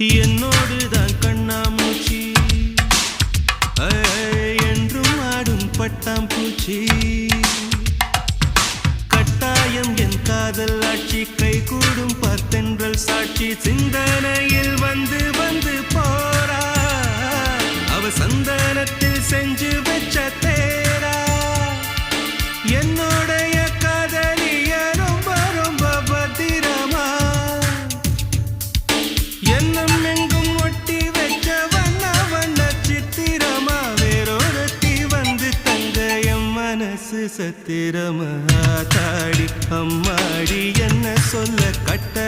என்னோடுதான் கண்ணாமூச்சி என்றும் ஆடும் பட்டாம்பூச்சி கட்டாயம் என் காதல் ஆட்சி கை கூடும் பார்த்தென்றல் சாட்சி சிந்தனையில் வந்து வந்து போரா அவ சந்தனத்தில் செஞ்சு வச்ச தேரா என்னுடைய காதலிய ரொம்ப ரொம்ப பத்திரமா எண்ணம் எங்கும் ஒட்டி வச்ச வண்ண வண்ண சித்திரமா வேறொருத்தி வந்து தங்க என் மனசு சத்திரமா தாடி அம்மாடி என்ன சொல்ல கட்ட